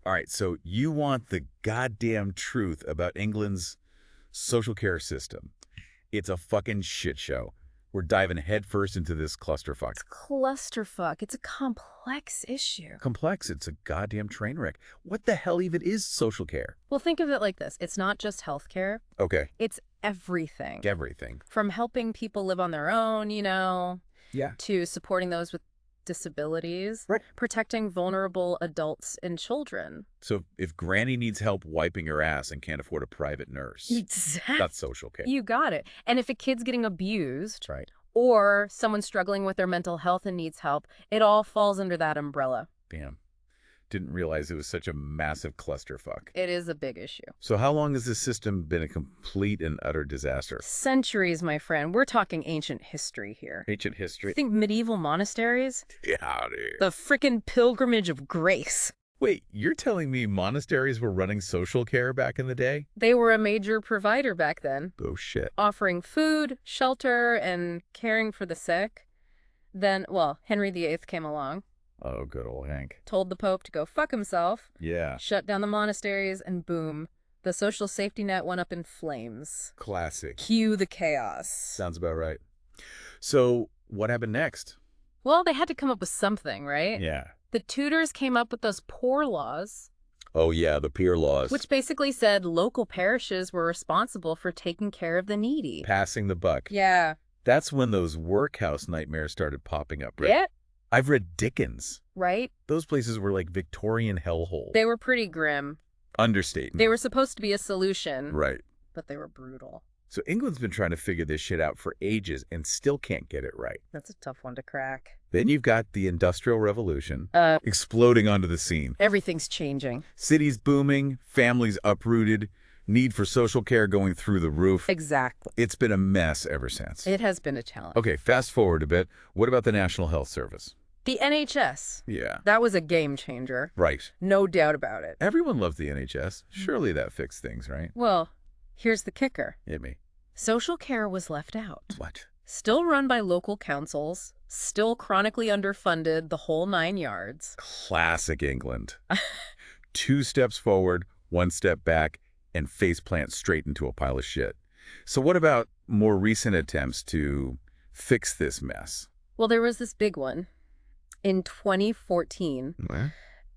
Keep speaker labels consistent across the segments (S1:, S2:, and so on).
S1: All right, so you want the goddamn truth about England's social care system. It's a fucking shit show. We're diving headfirst into this clusterfuck.
S2: It's clusterfuck. It's a complex issue.
S1: Complex. It's a goddamn train wreck. What the hell even is social care?
S2: Well, think of it like this. It's not just healthcare.
S1: Okay.
S2: It's everything.
S1: Everything.
S2: From helping people live on their own,
S1: Yeah.
S2: to supporting those with disabilities,
S1: Right.
S2: protecting vulnerable adults and children.
S1: So if Granny needs help wiping her ass and can't afford a private nurse,
S2: Exactly.
S1: that's social care.
S2: You got it. And if a kid's getting abused,
S1: Right.
S2: or someone's struggling with their mental health and needs help, it all falls under that umbrella.
S1: Damn. Didn't realize it was such a massive clusterfuck.
S2: It is a big issue.
S1: So how long has this system been a complete and utter disaster?
S2: Centuries, my friend. We're talking ancient history here.
S1: Ancient history?
S2: Think medieval monasteries?
S1: Yeah, dude.
S2: The frickin' pilgrimage of grace.
S1: Wait, you're telling me monasteries were running social care back in the day?
S2: They were a major provider back then,
S1: Oh, shit.
S2: offering food, shelter, and caring for the sick. Then, Henry VIII came along,
S1: Oh, good old Hank.
S2: told the Pope to go fuck himself,
S1: Yeah.
S2: shut down the monasteries, and boom, the social safety net went up in flames.
S1: Classic.
S2: Cue the chaos.
S1: Sounds about right. So what happened next?
S2: Well, they had to come up with something, right?
S1: Yeah.
S2: The Tudors came up with those poor laws,
S1: Oh, yeah, the peer laws.
S2: which basically said local parishes were responsible for taking care of the needy.
S1: Passing the buck.
S2: Yeah.
S1: That's when those workhouse nightmares started popping up. Right?
S2: Yeah,
S1: I've read Dickens.
S2: right?
S1: Those places were like Victorian hellholes.
S2: They were pretty grim.
S1: Understatement.
S2: They were supposed to be a solution,
S1: Right.
S2: but they were brutal.
S1: So England's been trying to figure this shit out for ages and still can't get it right.
S2: That's a tough one to crack.
S1: Then you've got the Industrial Revolution exploding onto the scene.
S2: Everything's changing.
S1: Cities booming, families uprooted, need for social care going through the roof.
S2: Exactly.
S1: It's been a mess ever since.
S2: It has been a challenge.
S1: Okay, fast forward a bit. What about the National Health Service?
S2: The NHS.
S1: Yeah.
S2: That was a game changer.
S1: Right.
S2: No doubt about it.
S1: Everyone loves the NHS. Surely that fixed things, right?
S2: Well, here's the kicker.
S1: Hit me.
S2: Social care was left out.
S1: What?
S2: Still run by local councils, still chronically underfunded, the whole 9 yards.
S1: Classic England. 2 steps forward, 1 step back, and faceplant straight into a pile of shit. So what about more recent attempts to fix this mess?
S2: Well, there was this big one. In 2014,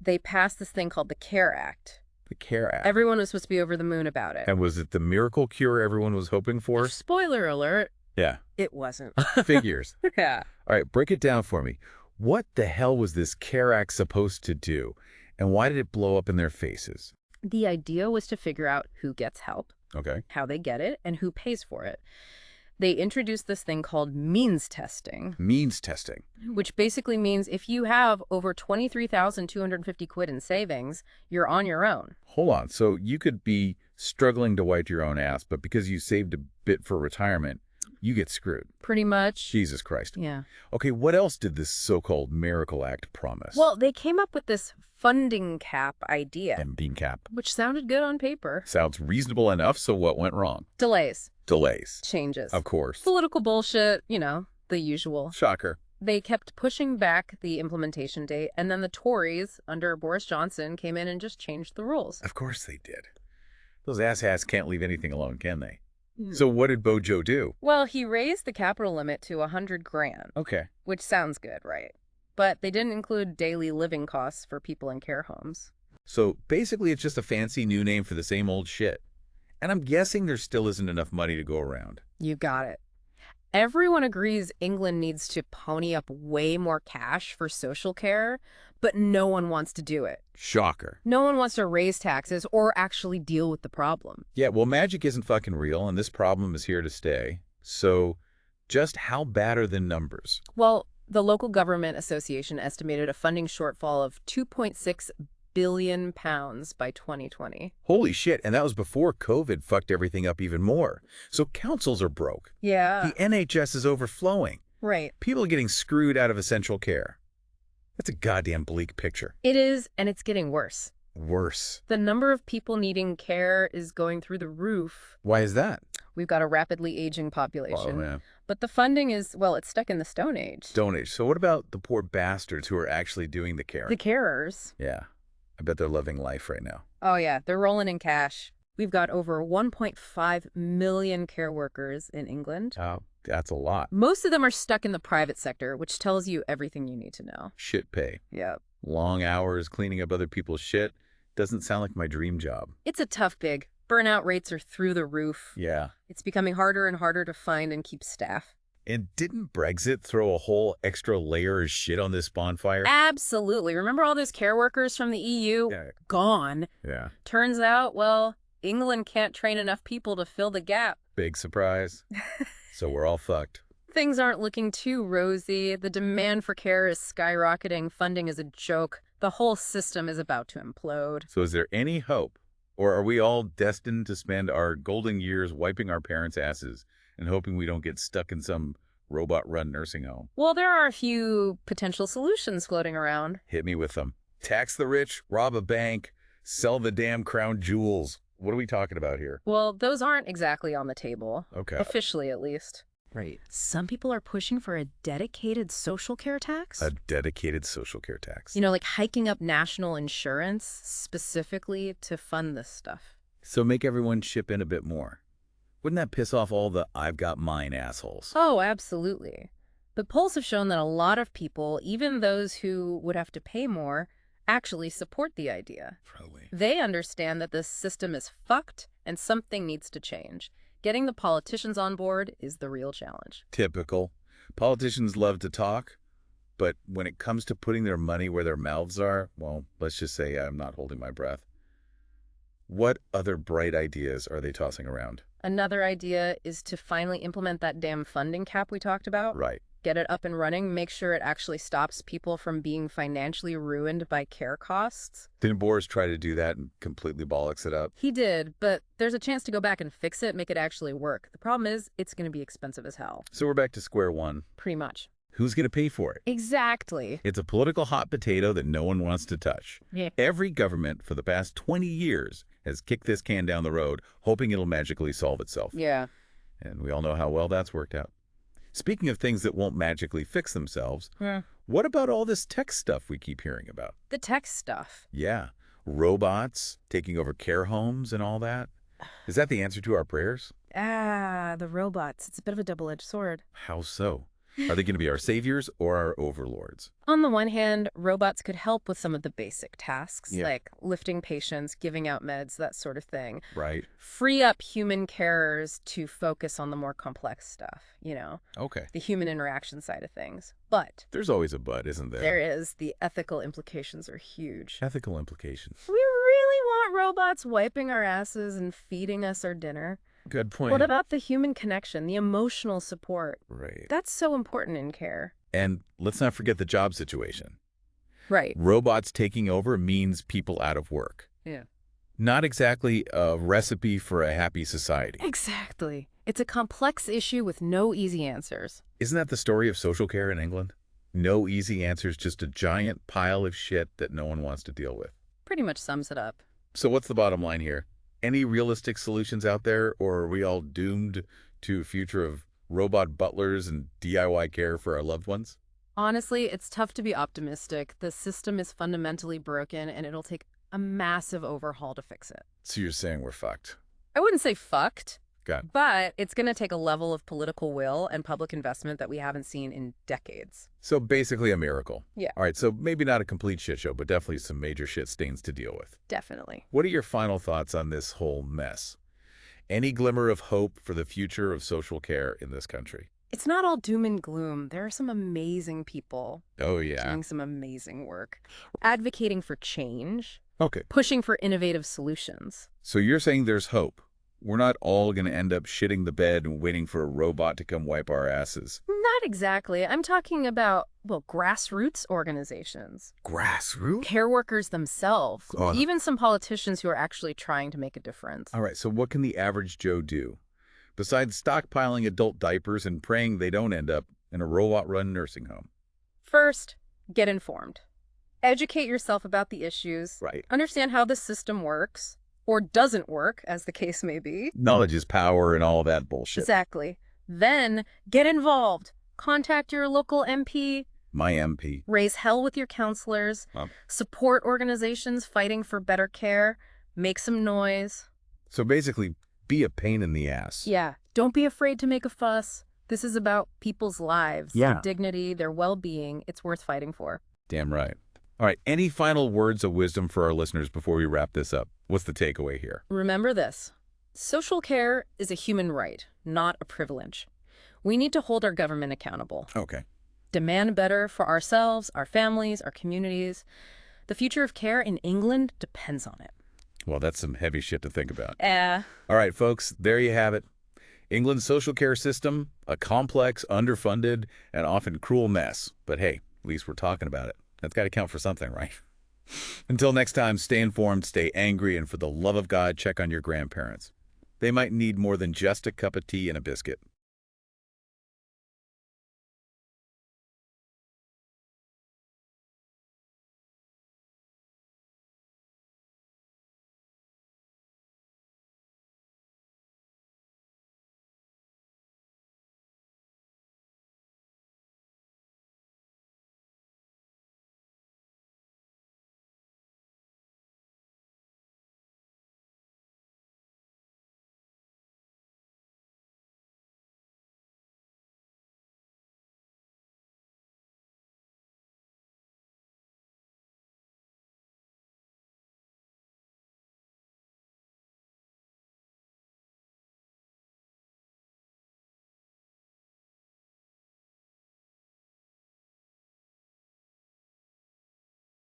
S2: they passed this thing called the CARE Act.
S1: The CARE Act.
S2: Everyone was supposed to be over the moon about it.
S1: And was it the miracle cure everyone was hoping for?
S2: Spoiler alert,
S1: Yeah.
S2: it wasn't.
S1: Figures.
S2: Yeah.
S1: All right, break it down for me. What the hell was this CARE Act supposed to do? And why did it blow up in their faces?
S2: The idea was to figure out who gets help,
S1: Okay.
S2: how they get it, and who pays for it. They introduced this thing called means testing,
S1: Means testing.
S2: which basically means if you have over 23,250 quid in savings, you're on your own.
S1: Hold on. So you could be struggling to wipe your own ass, but because you saved a bit for retirement, you get screwed.
S2: Pretty much.
S1: Jesus Christ.
S2: Yeah.
S1: Okay, what else did this so-called Miracle Act promise?
S2: Well, they came up with this funding cap idea,
S1: and bean cap.
S2: which sounded good on paper.
S1: Sounds reasonable enough, so what went wrong?
S2: Delays,
S1: Delays.
S2: changes,
S1: Of course.
S2: political bullshit, the usual.
S1: Shocker.
S2: They kept pushing back the implementation date, and then the Tories, under Boris Johnson, came in and just changed the rules.
S1: Of course they did. Those asshats can't leave anything alone, can they? So what did Bojo do?
S2: Well, he raised the capital limit to 100 grand,
S1: Okay.
S2: which sounds good, right? But they didn't include daily living costs for people in care homes.
S1: So basically it's just a fancy new name for the same old shit. And I'm guessing there still isn't enough money to go around.
S2: You got it. Everyone agrees England needs to pony up way more cash for social care, but no one wants to do it.
S1: Shocker.
S2: No one wants to raise taxes or actually deal with the problem.
S1: Yeah, well, magic isn't fucking real, and this problem is here to stay. So just how bad are the numbers?
S2: Well, the local government association estimated a funding shortfall of £2.6 billion by 2020.
S1: Holy shit, and that was before COVID fucked everything up even more. So councils are broke.
S2: Yeah.
S1: The NHS is overflowing.
S2: Right.
S1: People are getting screwed out of essential care. That's a goddamn bleak picture.
S2: It is, and it's getting worse.
S1: Worse.
S2: The number of people needing care is going through the roof.
S1: Why is that?
S2: We've got a rapidly aging population.
S1: Oh, man.
S2: But the funding is, it's stuck in the Stone Age.
S1: Stone Age. So what about the poor bastards who are actually doing the caring?
S2: The carers.
S1: Yeah. I bet they're loving life right now.
S2: Oh yeah, they're rolling in cash. We've got over 1.5 million care workers in England.
S1: Oh, that's a lot.
S2: Most of them are stuck in the private sector, which tells you everything you need to know.
S1: Shit pay.
S2: Yeah.
S1: Long hours cleaning up other people's shit. Doesn't sound like my dream job.
S2: It's a tough gig. Burnout rates are through the roof.
S1: Yeah.
S2: It's becoming harder and harder to find and keep staff.
S1: And didn't Brexit throw a whole extra layer of shit on this bonfire?
S2: Absolutely. Remember all those care workers from the EU?
S1: Yeah.
S2: Gone.
S1: Yeah.
S2: Turns out, well, England can't train enough people to fill the gap.
S1: Big surprise. So we're all fucked.
S2: Things aren't looking too rosy. The demand for care is skyrocketing. Funding is a joke. The whole system is about to implode.
S1: So is there any hope? Or are we all destined to spend our golden years wiping our parents' asses and hoping we don't get stuck in some robot-run nursing home?
S2: Well, there are a few potential solutions floating around.
S1: Hit me with them. Tax the rich, rob a bank, sell the damn crown jewels. What are we talking about here?
S2: Well, those aren't exactly on the table.
S1: Okay.
S2: Officially, at least.
S1: Right.
S2: Some people are pushing for a dedicated social care tax.
S1: A dedicated social care tax.
S2: You know, like hiking up national insurance specifically to fund this stuff.
S1: So make everyone chip in a bit more. Wouldn't that piss off all the I've got mine assholes?
S2: Oh, absolutely. But polls have shown that a lot of people, even those who would have to pay more, actually support the idea.
S1: Probably.
S2: They understand that this system is fucked and something needs to change. Getting the politicians on board is the real challenge.
S1: Typical. Politicians love to talk, but when it comes to putting their money where their mouths are, well, let's just say I'm not holding my breath. What other bright ideas are they tossing around?
S2: Another idea is to finally implement that damn funding cap we talked about.
S1: Right.
S2: Get it up and running, make sure it actually stops people from being financially ruined by care costs.
S1: Didn't Boris try to do that and completely bollocks it up?
S2: He did, but there's a chance to go back and fix it, make it actually work. The problem is, it's going to be expensive as hell.
S1: So we're back to square one.
S2: Pretty much.
S1: Who's going to pay for it?
S2: Exactly.
S1: It's a political hot potato that no one wants to touch.
S2: Yeah.
S1: Every government for the past 20 years has kicked this can down the road, hoping it'll magically solve itself.
S2: Yeah.
S1: And we all know how well that's worked out. Speaking of things that won't magically fix themselves, what about all this tech stuff we keep hearing about?
S2: The tech stuff.
S1: Yeah. Robots taking over care homes and all that. Is that the answer to our prayers?
S2: The robots. It's a bit of a double-edged sword.
S1: How so? Are they going to be our saviors or our overlords?
S2: On the one hand, robots could help with some of the basic tasks,
S1: Yeah.
S2: like lifting patients, giving out meds, that sort of thing.
S1: Right.
S2: Free up human carers to focus on the more complex stuff, you know,
S1: Okay.
S2: the human interaction side of things. But
S1: There's always a but, isn't there?
S2: there is. The ethical implications are huge.
S1: Ethical implications.
S2: We really want robots wiping our asses and feeding us our dinner.
S1: Good point.
S2: What about the human connection, the emotional support?
S1: Right.
S2: That's so important in care.
S1: And let's not forget the job situation.
S2: Right.
S1: Robots taking over means people out of work.
S2: Yeah.
S1: Not exactly a recipe for a happy society.
S2: Exactly. It's a complex issue with no easy answers.
S1: Isn't that the story of social care in England? No easy answers, just a giant pile of shit that no one wants to deal with.
S2: Pretty much sums it up.
S1: So what's the bottom line here? Any realistic solutions out there, or are we all doomed to a future of robot butlers and DIY care for our loved ones?
S2: Honestly, it's tough to be optimistic. The system is fundamentally broken, and it'll take a massive overhaul to fix it.
S1: So you're saying we're fucked.
S2: I wouldn't say fucked,
S1: Got it.
S2: but it's going to take a level of political will and public investment that we haven't seen in decades.
S1: So basically a miracle.
S2: Yeah.
S1: All right, so maybe not a complete shit show, but definitely some major shit stains to deal with.
S2: Definitely.
S1: What are your final thoughts on this whole mess? Any glimmer of hope for the future of social care in this country?
S2: It's not all doom and gloom. There are some amazing people
S1: Oh, yeah.
S2: doing some amazing work, advocating for change,
S1: Okay.
S2: pushing for innovative solutions.
S1: So you're saying there's hope. We're not all going to end up shitting the bed and waiting for a robot to come wipe our asses.
S2: Not exactly. I'm talking about, well, grassroots organizations,
S1: Grassroots?
S2: care workers themselves,
S1: God.
S2: even some politicians who are actually trying to make a difference.
S1: All right, so what can the average Joe do? Besides stockpiling adult diapers and praying they don't end up in a robot-run nursing home.
S2: First, get informed. Educate yourself about the issues.
S1: Right.
S2: Understand how the system works, or doesn't work, as the case may be.
S1: Knowledge is power and all that bullshit.
S2: Exactly. Then, get involved. Contact your local MP.
S1: My MP.
S2: Raise hell with your counselors.
S1: Wow.
S2: Support organizations fighting for better care. Make some noise.
S1: So basically, be a pain in the ass.
S2: Yeah. Don't be afraid to make a fuss. This is about people's lives,
S1: Yeah.
S2: their dignity, their well-being. It's worth fighting for.
S1: Damn right. All right, any final words of wisdom for our listeners before we wrap this up? What's the takeaway here?
S2: Remember this. Social care is a human right, not a privilege. We need to hold our government accountable.
S1: Okay.
S2: Demand better for ourselves, our families, our communities. The future of care in England depends on it.
S1: Well, that's some heavy shit to think about.
S2: Eh.
S1: All right, folks, there you have it. England's social care system, a complex, underfunded, and often cruel mess. But hey, at least we're talking about it. That's got to count for something, right? Until next time, stay informed, stay angry, and for the love of God, check on your grandparents. They might need more than just a cup of tea and a biscuit.